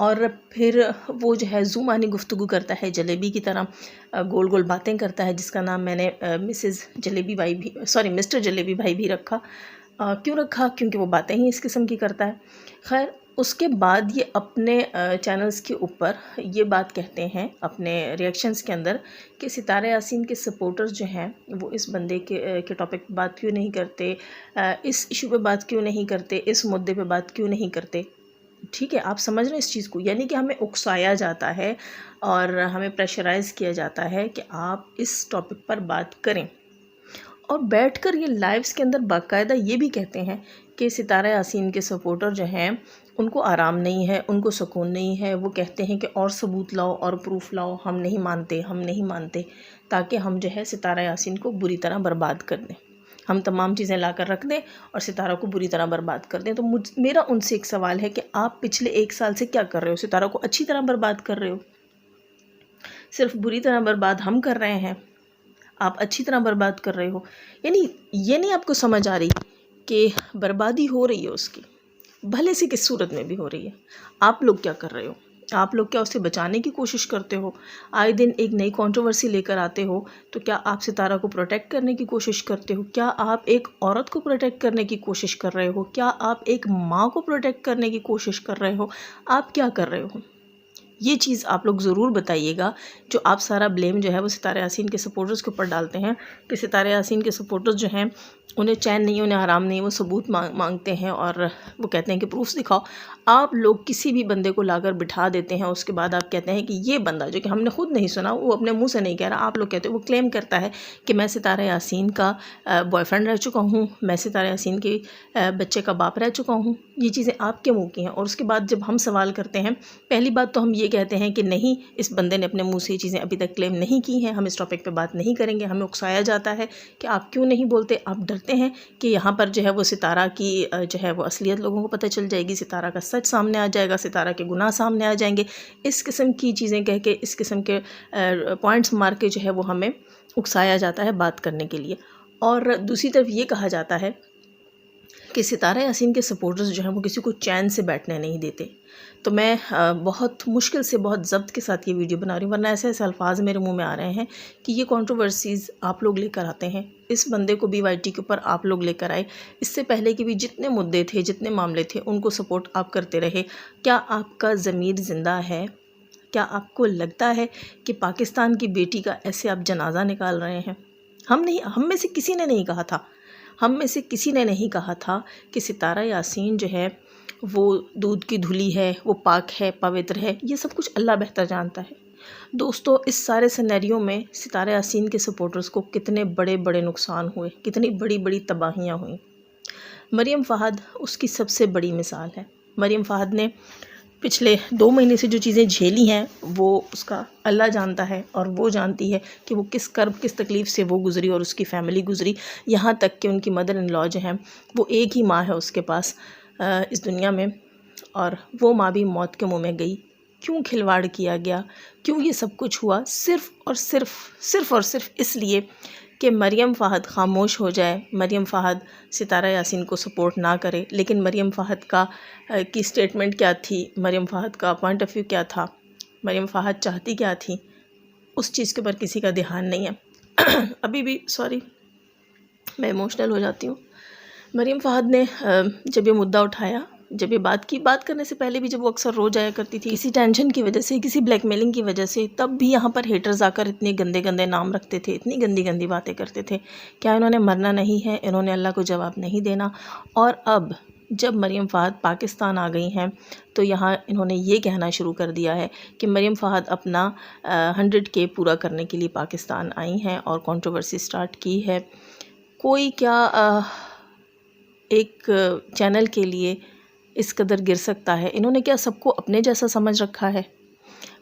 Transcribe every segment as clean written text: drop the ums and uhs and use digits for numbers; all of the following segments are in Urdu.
اور پھر وہ جو ہے زومانی گفتگو کرتا ہے جلیبی کی طرح، گول گول باتیں کرتا ہے، جس کا نام میں نے مسز جلیبی بھائی بھی مسٹر جلیبی بھائی بھی رکھا۔ کیوں رکھا؟ کیونکہ وہ باتیں ہی اس قسم کی کرتا ہے۔ خیر، اس کے بعد یہ اپنے چینلز کے اوپر یہ بات کہتے ہیں اپنے ریئیکشنز کے اندر کہ ستارہ یاسین کے سپورٹرز جو ہیں وہ اس بندے کے ٹاپک پہ بات کیوں نہیں کرتے، اس ایشو پہ بات کیوں نہیں کرتے، اس مدعے پہ بات کیوں نہیں کرتے۔ ٹھیک ہے، آپ سمجھ رہے ہیں اس چیز کو؟ یعنی کہ ہمیں اکسایا جاتا ہے اور ہمیں پریشرائز کیا جاتا ہے کہ آپ اس ٹاپک پر بات کریں، اور بیٹھ کر یہ لائیوز کے اندر باقاعدہ یہ بھی کہتے ہیں کہ ستارہ یاسین کے سپورٹر جو ہیں ان کو آرام نہیں ہے، ان کو سکون نہیں ہے، وہ کہتے ہیں کہ اور ثبوت لاؤ اور پروف لاؤ، ہم نہیں مانتے، ہم نہیں مانتے، تاکہ ہم جو ہے ستارہ یاسین کو بری طرح برباد کر دیں، ہم تمام چیزیں لا کر رکھ دیں اور ستارہ کو بری طرح برباد کر دیں۔ تو میرا ان سے ایک سوال ہے کہ آپ پچھلے 1 سال سے کیا کر رہے ہو؟ ستارہ کو اچھی طرح برباد کر رہے ہو؟ صرف بری طرح برباد ہم کر رہے ہیں، آپ اچھی طرح برباد کر رہے ہو؟ یعنی یہ نہیں آپ کو سمجھ آ رہی کہ بربادی ہو رہی ہے اس کی، بھلے سے کس صورت میں بھی ہو رہی ہے، آپ لوگ کیا کر رہے ہو؟ آپ لوگ کیا اسے بچانے کی کوشش کرتے ہو؟ آئے دن ایک نئی کنٹروورسی لے کر آتے ہو، تو کیا آپ ستارہ کو پروٹیکٹ کرنے کی کوشش کرتے ہو؟ کیا آپ ایک عورت کو پروٹیکٹ کرنے کی کوشش کر رہے ہو؟ کیا آپ ایک ماں کو پروٹیکٹ کرنے کی کوشش کر رہے ہو؟ آپ کیا کر رہے ہو؟ یہ چیز آپ لوگ ضرور بتائیے گا۔ جو آپ سارا بلیم جو ہے وہ ستارہ یاسین کے سپورٹرز کے اوپر ڈالتے ہیں کہ ستارہ یاسین کے سپورٹرز جو ہیں انہیں چین نہیں، انہیں آرام نہیں، وہ ثبوت مانگتے ہیں اور وہ کہتے ہیں کہ پروفs دکھاؤ۔ آپ لوگ کسی بھی بندے کو لا کر بٹھا دیتے ہیں، اس کے بعد آپ کہتے ہیں کہ یہ بندہ، جو کہ ہم نے خود نہیں سنا، وہ اپنے منہ سے نہیں کہہ رہا، آپ لوگ کہتے ہیں، وہ کلیم کرتا ہے کہ میں ستارہ یاسین کا بوائے فرینڈ رہ چکا ہوں، میں ستارہ یاسین کے بچے کا باپ رہ چکا ہوں۔ یہ چیزیں آپ کے منہ کی ہیں، اور اس کے بعد جب ہم سوال کرتے ہیں، پہلی بات تو ہم یہ کہتے ہیں کہ نہیں، اس بندے نے اپنے منہ سے یہ چیزیں ابھی تک کلیم نہیں کی ہیں، ہم اس ٹاپک پہ بات نہیں کریں گے۔ ہمیں اکسایا جاتا ہے کہ آپ کیوں نہیں بولتے، آپ ڈرتے ہیں کہ یہاں پر جو ہے وہ ستارہ کی جو ہے وہ اصلیت لوگوں کو پتہ چل جائے گی، ستارہ کا سچ سامنے آ جائے گا، ستارہ کے گناہ سامنے آ جائیں گے۔ اس قسم کی چیزیں کہہ کے، اس قسم کے پوائنٹس مار کے جو ہے وہ ہمیں اکسایا جاتا ہے بات کرنے کے لیے۔ اور دوسری طرف یہ کہا جاتا ہے کہ ستارہ یاسین کے سپورٹرز جو ہیں وہ کسی کو چین سے بیٹھنے نہیں دیتے۔ تو میں بہت مشکل سے، بہت ضبط کے ساتھ یہ ویڈیو بنا رہی ہوں، ورنہ ایسے ایسے الفاظ میرے منہ میں آ رہے ہیں کہ یہ کنٹروورسیز آپ لوگ لے کر آتے ہیں، اس بندے کو BYT کے اوپر آپ لوگ لے کر آئے، اس سے پہلے کے بھی جتنے مدعے تھے، جتنے معاملے تھے، ان کو سپورٹ آپ کرتے رہے۔ کیا آپ کا ضمیر زندہ ہے؟ کیا آپ کو لگتا ہے کہ پاکستان کی بیٹی کا ایسے آپ جنازہ نکال رہے ہیں؟ ہم میں سے کسی نے نہیں کہا تھا، ہم میں سے کسی نے نہیں کہا تھا کہ ستارہ یاسین جو ہے وہ دودھ کی دھلی ہے، وہ پاک ہے، پوتر ہے۔ یہ سب کچھ اللہ بہتر جانتا ہے۔ دوستو، اس سارے سینیریو میں ستارہ یاسین کے سپورٹرز کو کتنے بڑے بڑے نقصان ہوئے، کتنی بڑی بڑی تباہیاں ہوئیں۔ مریم فہد اس کی سب سے بڑی مثال ہے۔ مریم فہد نے پچھلے 2 مہینے سے جو چیزیں جھیلی ہیں وہ اس کا اللہ جانتا ہے، اور وہ جانتی ہے کہ وہ کس کرب، کس تکلیف سے وہ گزری اور اس کی فیملی گزری، یہاں تک کہ ان کی مدر ان لا جو ہیں وہ ایک ہی ماں ہے اس کے پاس اس دنیا میں، اور وہ ماں بھی موت کے منہ میں گئی۔ کیوں کھلواڑ کیا گیا؟ کیوں یہ سب کچھ ہوا؟ صرف اور صرف اس لیے کہ مریم فہد خاموش ہو جائے، مریم فہد ستارہ یاسین کو سپورٹ نہ کرے۔ لیکن مریم فہد کی سٹیٹمنٹ کیا تھی، مریم فہد کا پوائنٹ آف ویو کیا تھا، مریم فہد چاہتی کیا تھی، اس چیز کے اوپر کسی کا دھیان نہیں ہے۔ ابھی بھی میں ایموشنل ہو جاتی ہوں۔ مریم فہد نے جب یہ مدعا اٹھایا، جب یہ بات کرنے سے پہلے بھی جب وہ اکثر رو جایا کرتی تھی کسی ٹینشن کی وجہ سے، کسی بلیک میلنگ کی وجہ سے، تب بھی یہاں پر ہیٹرز آ کر اتنے گندے گندے نام رکھتے تھے، اتنی گندی گندی باتیں کرتے تھے۔ کیا انہوں نے مرنا نہیں ہے؟ انہوں نے اللہ کو جواب نہیں دینا؟ اور اب جب مریم فہد پاکستان آ گئی ہیں تو یہاں انہوں نے یہ کہنا شروع کر دیا ہے کہ مریم فہد اپنا 100K پورا کرنے کے لیے پاکستان آئی ہیں اور کنٹروورسی سٹارٹ کی ہے۔ کوئی کیا ایک چینل کے لیے اس قدر گر سکتا ہے؟ انہوں نے کیا سب کو اپنے جیسا سمجھ رکھا ہے؟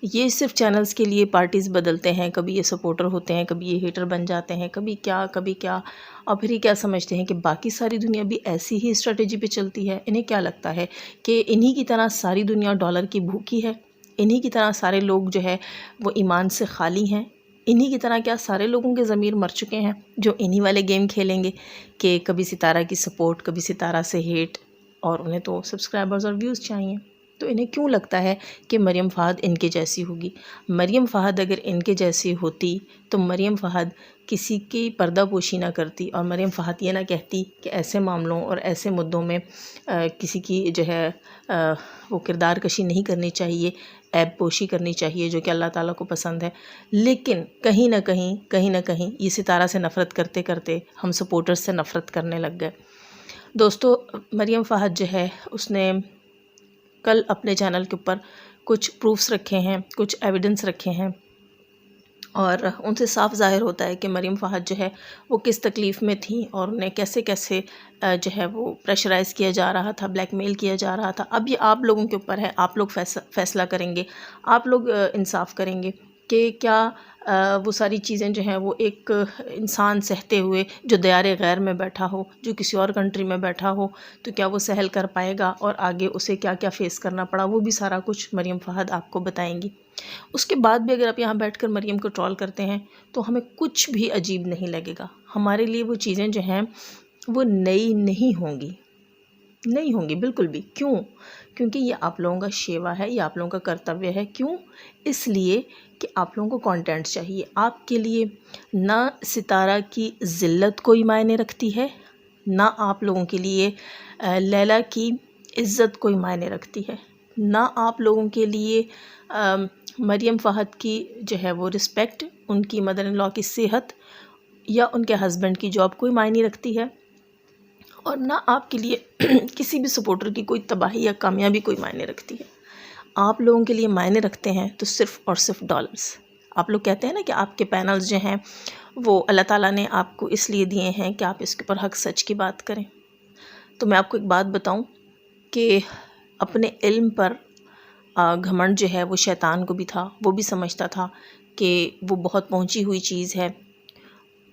یہ صرف چینلز کے لیے پارٹیز بدلتے ہیں، کبھی یہ سپورٹر ہوتے ہیں، کبھی یہ ہیٹر بن جاتے ہیں، کبھی کیا، اور پھر یہ کیا سمجھتے ہیں کہ باقی ساری دنیا بھی ایسی ہی اسٹریٹجی پہ چلتی ہے؟ انہیں کیا لگتا ہے کہ انہی کی طرح ساری دنیا ڈالر کی بھوکی ہے؟ انہی کی طرح سارے لوگ جو ہے وہ ایمان سے خالی ہیں؟ انہی کی طرح کیا سارے لوگوں کے ضمیر مر چکے ہیں جو انہی والے گیم کھیلیں گے کہ کبھی ستارہ کی سپورٹ، کبھی ستارہ سے ہیٹ، اور انہیں تو سبسکرائبرز اور ویوز چاہیے؟ تو انہیں کیوں لگتا ہے کہ مریم فہد ان کے جیسی ہوگی؟ مریم فہد اگر ان کے جیسی ہوتی تو مریم فہد کسی کی پردہ پوشی نہ کرتی، اور مریم فہد یہ نہ کہتی کہ ایسے معاملوں اور ایسے مدعوں میں کسی کی جو ہے وہ کردار کشی نہیں کرنی چاہیے، عیب پوشی کرنی چاہیے، جو کہ اللہ تعالیٰ کو پسند ہے۔ لیکن کہیں نہ کہیں یہ ستارہ سے نفرت کرتے کرتے ہم سپورٹرز سے نفرت کرنے لگ گئے۔ دوستو، مریم فہد جو ہے اس نے کل اپنے چینل کے اوپر کچھ پروفس رکھے ہیں، کچھ ایویڈنس رکھے ہیں، اور ان سے صاف ظاہر ہوتا ہے کہ مریم فہد جو ہے وہ کس تکلیف میں تھیں، اور انہیں کیسے جو ہے وہ پریشرائز کیا جا رہا تھا، بلیک میل کیا جا رہا تھا۔ اب یہ آپ لوگوں کے اوپر ہے، آپ لوگ فیصلہ کریں گے، آپ لوگ انصاف کریں گے کہ کیا وہ ساری چیزیں جو ہیں وہ ایک انسان سہتے ہوئے جو دیار غیر میں بیٹھا ہو، جو کسی اور کنٹری میں بیٹھا ہو، تو کیا وہ سہل کر پائے گا، اور آگے اسے کیا کیا فیس کرنا پڑا، وہ بھی سارا کچھ مریم فہد آپ کو بتائیں گی۔ اس کے بعد بھی اگر آپ یہاں بیٹھ کر مریم کو ٹرول کرتے ہیں تو ہمیں کچھ بھی عجیب نہیں لگے گا۔ ہمارے لیے وہ چیزیں جو ہیں وہ نئی نہیں ہوں گی بالکل بھی۔ کیوں؟ کیونکہ یہ آپ لوگوں کا شیوا ہے، یہ آپ لوگوں کا کرتویہ ہے۔ کیوں؟ اس لیے کہ آپ لوگوں کو کانٹینٹ چاہیے۔ آپ کے لیے نہ ستارہ کی ذلت کوئی معنی رکھتی ہے، نہ آپ لوگوں کے لیے لیلا کی عزت کوئی معنی رکھتی ہے، نہ آپ لوگوں کے لیے مریم فہد کی جو ہے وہ رسپیکٹ، ان کی مدر ان لاء کی صحت یا ان کے ہسبینڈ کی جاب کوئی معنی رکھتی ہے، اور نہ آپ کے لیے کسی بھی سپورٹر کی کوئی تباہی یا کامیابی کوئی معنی رکھتی ہے۔ آپ لوگوں کے لیے معنی رکھتے ہیں تو صرف اور صرف ڈالرز۔ آپ لوگ کہتے ہیں نا کہ آپ کے پینلز جو ہیں وہ اللہ تعالیٰ نے آپ کو اس لیے دیے ہیں کہ آپ اس کے اوپر حق سچ کی بات کریں۔ تو میں آپ کو ایک بات بتاؤں کہ اپنے علم پر گھمنڈ جو ہے وہ شیطان کو بھی تھا، وہ بھی سمجھتا تھا کہ وہ بہت پہنچی ہوئی چیز ہے۔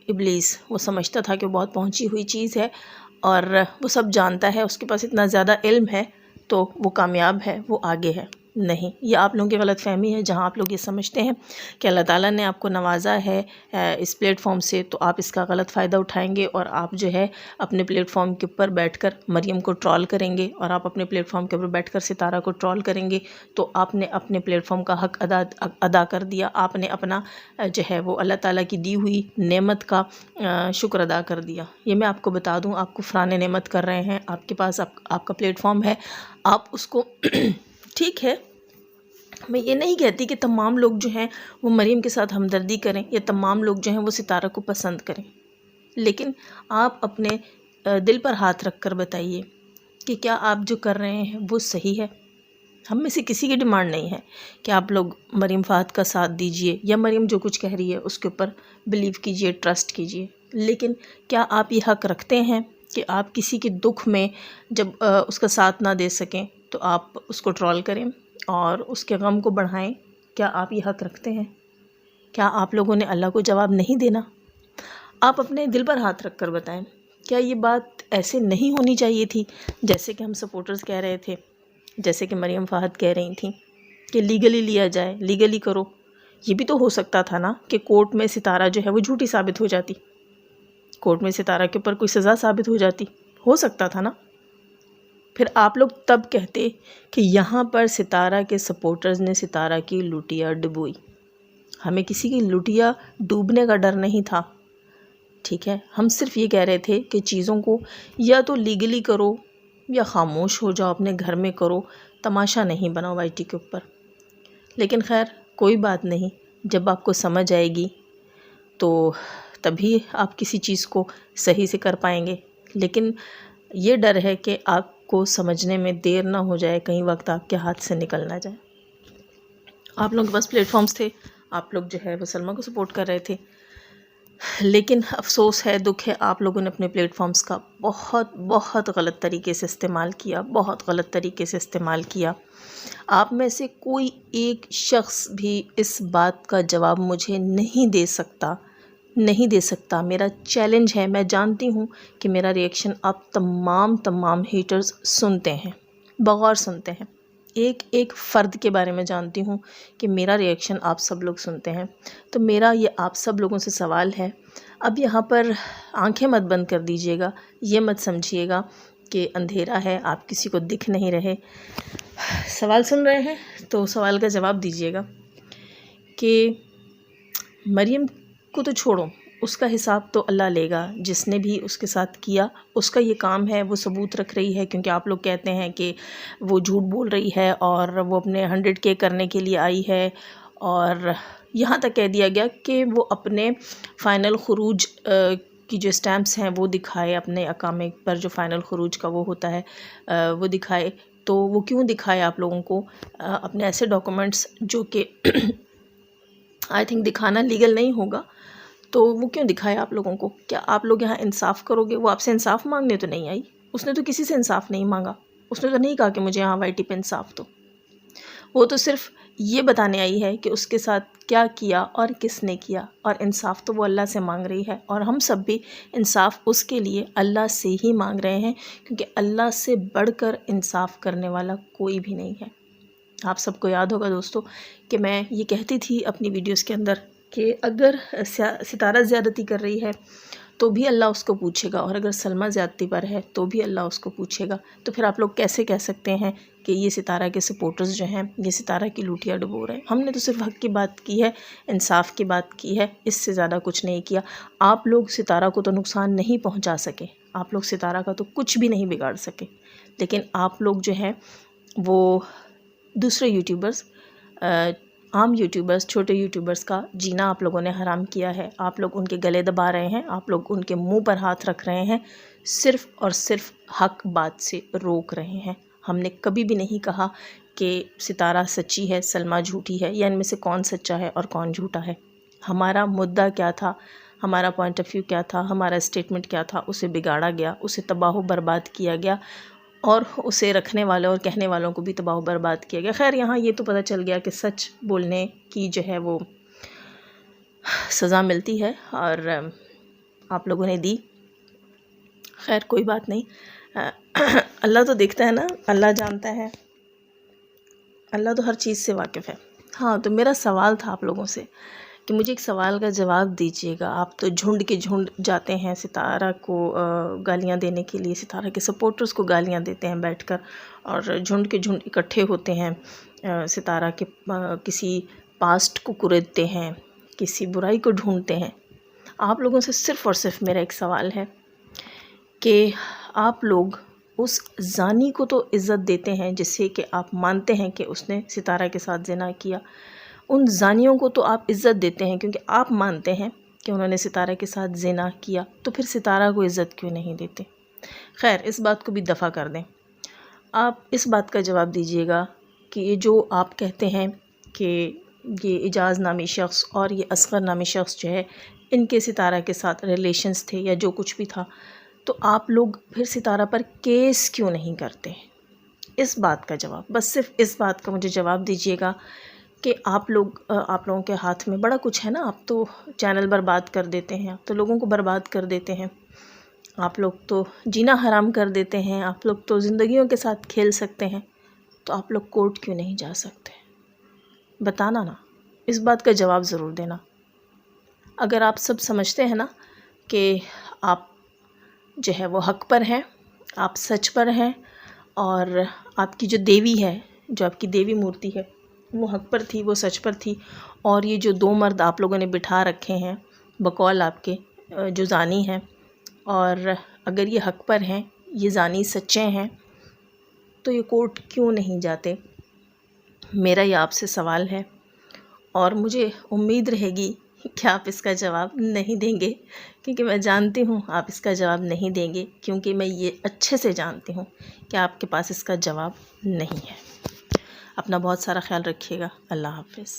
ابلیس وہ سمجھتا تھا کہ وہ بہت پہنچی ہوئی چیز ہے، اور وہ سب جانتا ہے، اس کے پاس اتنا زیادہ علم ہے تو وہ کامیاب ہے، وہ آگے ہے۔ نہیں، یہ آپ لوگوں کی غلط فہمی ہے۔ جہاں آپ لوگ یہ سمجھتے ہیں کہ اللہ تعالیٰ نے آپ کو نوازا ہے اس پلیٹ فارم سے، تو آپ اس کا غلط فائدہ اٹھائیں گے، اور آپ جو ہے اپنے پلیٹ فارم کے اوپر بیٹھ کر مریم کو ٹرول کریں گے، اور آپ اپنے پلیٹ فارم کے اوپر بیٹھ کر ستارہ کو ٹرول کریں گے، تو آپ نے اپنے پلیٹ فارم کا حق ادا کر دیا۔ آپ نے اپنا جو ہے وہ اللہ تعالیٰ کی دی ہوئی نعمت کا شکر ادا کر دیا۔ یہ میں آپ کو بتا دوں، آپ کفران نعمت کر رہے ہیں۔ آپ کے پاس آپ کا پلیٹ فارم ہے، آپ اس کو ٹھیک ہے، میں یہ نہیں کہتی کہ تمام لوگ جو ہیں وہ مریم کے ساتھ ہمدردی کریں، یا تمام لوگ جو ہیں وہ ستارہ کو پسند کریں، لیکن آپ اپنے دل پر ہاتھ رکھ کر بتائیے کہ کیا آپ جو کر رہے ہیں وہ صحیح ہے۔ ہم میں سے کسی کی ڈیمانڈ نہیں ہے کہ آپ لوگ مریم فہد کا ساتھ دیجئے، یا مریم جو کچھ کہہ رہی ہے اس کے اوپر بلیو کیجئے، ٹرسٹ کیجئے، لیکن کیا آپ یہ حق رکھتے ہیں کہ آپ کسی کے دکھ میں جب اس کا ساتھ نہ دے سکیں تو آپ اس کو ٹرول کریں اور اس کے غم کو بڑھائیں؟ کیا آپ یہ حق رکھتے ہیں؟ کیا آپ لوگوں نے اللہ کو جواب نہیں دینا؟ آپ اپنے دل پر ہاتھ رکھ کر بتائیں، کیا یہ بات ایسے نہیں ہونی چاہیے تھی جیسے کہ ہم سپورٹرز کہہ رہے تھے، جیسے کہ مریم فہد کہہ رہی تھیں کہ لیگلی لیا جائے، لیگلی کرو؟ یہ بھی تو ہو سکتا تھا نا کہ کورٹ میں ستارہ جو ہے وہ جھوٹی ثابت ہو جاتی، کورٹ میں ستارہ کے اوپر کوئی سزا ثابت ہو جاتی، ہو سکتا تھا نا۔ پھر آپ لوگ تب کہتے کہ یہاں پر ستارہ کے سپورٹرز نے ستارہ کی لوٹیا ڈبوئی۔ ہمیں کسی کی لوٹیا ڈوبنے کا ڈر نہیں تھا، ٹھیک ہے؟ ہم صرف یہ کہہ رہے تھے کہ چیزوں کو یا تو لیگلی کرو یا خاموش ہو جاؤ، اپنے گھر میں کرو، تماشا نہیں بناؤ وائی ٹی کے اوپر۔ لیکن خیر کوئی بات نہیں، جب آپ کو سمجھ آئے گی تو تبھی آپ کسی چیز کو صحیح سے کر پائیں گے، لیکن یہ ڈر ہے کہ آپ کو سمجھنے میں دیر نہ ہو جائے، کہیں وقت آپ کے ہاتھ سے نکل نہ جائے۔ آپ لوگوں کے پاس پلیٹ فارمز تھے، آپ لوگ جو ہے وہ سلمیٰ کو سپورٹ کر رہے تھے، لیکن افسوس ہے، دکھ ہے، آپ لوگوں نے اپنے پلیٹ فارمز کا بہت غلط طریقے سے استعمال کیا، بہت غلط طریقے سے استعمال کیا۔ آپ میں سے کوئی ایک شخص بھی اس بات کا جواب مجھے نہیں دے سکتا، میرا چیلنج ہے۔ میں جانتی ہوں کہ میرا ریئیکشن آپ تمام ہیٹرز سنتے ہیں، بغور سنتے ہیں، ایک فرد کے بارے میں جانتی ہوں کہ میرا ریئیکشن آپ سب لوگ سنتے ہیں۔ تو میرا یہ آپ سب لوگوں سے سوال ہے، اب یہاں پر آنکھیں مت بند کر دیجیے گا، یہ مت سمجھیے گا کہ اندھیرا ہے، آپ کسی کو دکھ نہیں رہے۔ سوال سن رہے ہیں تو سوال کا جواب دیجیے گا کہ مریم کو تو چھوڑو، اس کا حساب تو اللہ لے گا، جس نے بھی اس کے ساتھ کیا اس کا یہ کام ہے، وہ ثبوت رکھ رہی ہے، کیونکہ آپ لوگ کہتے ہیں کہ وہ جھوٹ بول رہی ہے اور وہ اپنے 100K کرنے کے لیے آئی ہے، اور یہاں تک کہہ دیا گیا کہ وہ اپنے فائنل خروج کی جو اسٹیمپس ہیں وہ دکھائے، اپنے اقامے پر جو فائنل خروج کا وہ ہوتا ہے وہ دکھائے۔ تو وہ کیوں دکھائے آپ لوگوں کو اپنے ایسے ڈاکومنٹس جو کہ آئی تھنک دکھانا لیگل نہیں ہوگا، تو وہ کیوں دکھائے آپ لوگوں کو؟ کیا آپ لوگ یہاں انصاف کرو گے؟ وہ آپ سے انصاف مانگنے تو نہیں آئی، اس نے تو کسی سے انصاف نہیں مانگا، اس نے تو نہیں کہا کہ مجھے یہاں وائی ٹی پہ انصاف دو، وہ تو صرف یہ بتانے آئی ہے کہ اس کے ساتھ کیا کیا اور کس نے کیا، اور انصاف تو وہ اللہ سے مانگ رہی ہے، اور ہم سب بھی انصاف اس کے لیے اللہ سے ہی مانگ رہے ہیں، کیونکہ اللہ سے بڑھ کر انصاف کرنے والا کوئی بھی نہیں ہے۔ آپ سب کو یاد ہوگا دوستو کہ میں یہ کہتی تھی اپنی ویڈیوز کے اندر کہ اگر ستارہ زیادتی کر رہی ہے تو بھی اللہ اس کو پوچھے گا، اور اگر سلمیٰ زیادتی پر ہے تو بھی اللہ اس کو پوچھے گا۔ تو پھر آپ لوگ کیسے کہہ سکتے ہیں کہ یہ ستارہ کے سپورٹرز جو ہیں یہ ستارہ کی لوٹیا ڈبو رہے ہیں؟ ہم نے تو صرف حق کی بات کی ہے، انصاف کی بات کی ہے، اس سے زیادہ کچھ نہیں کیا۔ آپ لوگ ستارہ کو تو نقصان نہیں پہنچا سکے، آپ لوگ ستارہ کا تو کچھ بھی نہیں بگاڑ سکے، لیکن آپ لوگ جو ہیں وہ دوسرے یوٹیوبرز، عام یوٹیوبرز، چھوٹے یوٹیوبرز کا جینا آپ لوگوں نے حرام کیا ہے۔ آپ لوگ ان کے گلے دبا رہے ہیں، آپ لوگ ان کے منہ پر ہاتھ رکھ رہے ہیں، صرف اور صرف حق بات سے روک رہے ہیں۔ ہم نے کبھی بھی نہیں کہا کہ ستارہ سچی ہے، سلمیٰ جھوٹی ہے، یا ان میں سے کون سچا ہے اور کون جھوٹا ہے۔ ہمارا مدعا کیا تھا، ہمارا پوائنٹ آف ویو کیا تھا، ہمارا اسٹیٹمنٹ کیا تھا، اسے بگاڑا گیا، اسے تباہ و برباد کیا گیا، اور اسے رکھنے والوں اور کہنے والوں کو بھی تباہ و برباد کیا گیا۔ خیر یہاں یہ تو پتہ چل گیا کہ سچ بولنے کی جو ہے وہ سزا ملتی ہے، اور آپ لوگوں نے دی۔ خیر کوئی بات نہیں، اللہ تو دیکھتا ہے نا، اللہ جانتا ہے، اللہ تو ہر چیز سے واقف ہے۔ ہاں تو میرا سوال تھا آپ لوگوں سے کہ مجھے ایک سوال کا جواب دیجیے گا۔ آپ تو جھنڈ کے جھنڈ جاتے ہیں ستارہ کو گالیاں دینے کے لیے، ستارہ کے سپورٹرز کو گالیاں دیتے ہیں بیٹھ کر، اور جھنڈ کے جھنڈ اکٹھے ہوتے ہیں، ستارہ کے کسی پاسٹ کو کریدتے ہیں، کسی برائی کو ڈھونڈتے ہیں۔ آپ لوگوں سے صرف اور صرف میرا ایک سوال ہے کہ آپ لوگ اس زانی کو تو عزت دیتے ہیں جسے کہ آپ مانتے ہیں کہ اس نے ستارہ کے ساتھ زنا کیا، ان زانیوں کو تو آپ عزت دیتے ہیں کیونکہ آپ مانتے ہیں کہ انہوں نے ستارہ کے ساتھ زنا کیا، تو پھر ستارہ کو عزت کیوں نہیں دیتے؟ خیر اس بات کو بھی دفع کر دیں۔ آپ اس بات کا جواب دیجیے گا کہ یہ جو آپ کہتے ہیں کہ یہ اعجاز نامی شخص اور یہ اصغر نامی شخص جو ہے ان کے ستارہ کے ساتھ ریلیشنز تھے یا جو کچھ بھی تھا، تو آپ لوگ پھر ستارہ پر کیس کیوں نہیں کرتے؟ اس بات کا جواب، بس صرف اس بات کا مجھے جواب دیجیے گا کہ آپ لوگوں کے ہاتھ میں بڑا کچھ ہے نا، آپ تو چینل برباد کر دیتے ہیں، آپ تو لوگوں کو برباد کر دیتے ہیں، آپ لوگ تو جینا حرام کر دیتے ہیں، آپ لوگ تو زندگیوں کے ساتھ کھیل سکتے ہیں، تو آپ لوگ کورٹ کیوں نہیں جا سکتے؟ بتانا نا، اس بات کا جواب ضرور دینا۔ اگر آپ سب سمجھتے ہیں نا کہ آپ جو ہے وہ حق پر ہیں، آپ سچ پر ہیں، اور آپ کی جو دیوی ہے، جو آپ کی دیوی مورتی ہے وہ حق پر تھی، وہ سچ پر تھی، اور یہ جو دو مرد آپ لوگوں نے بٹھا رکھے ہیں بقول آپ کے جو زانی ہیں، اور اگر یہ حق پر ہیں، یہ زانی سچے ہیں، تو یہ کورٹ کیوں نہیں جاتے؟ میرا یہ آپ سے سوال ہے، اور مجھے امید رہے گی کہ آپ اس کا جواب نہیں دیں گے، کیونکہ میں جانتی ہوں آپ اس کا جواب نہیں دیں گے، کیونکہ میں یہ اچھے سے جانتی ہوں کہ آپ کے پاس اس کا جواب نہیں ہے۔ اپنا بہت سارا خیال رکھیے گا۔ اللہ حافظ۔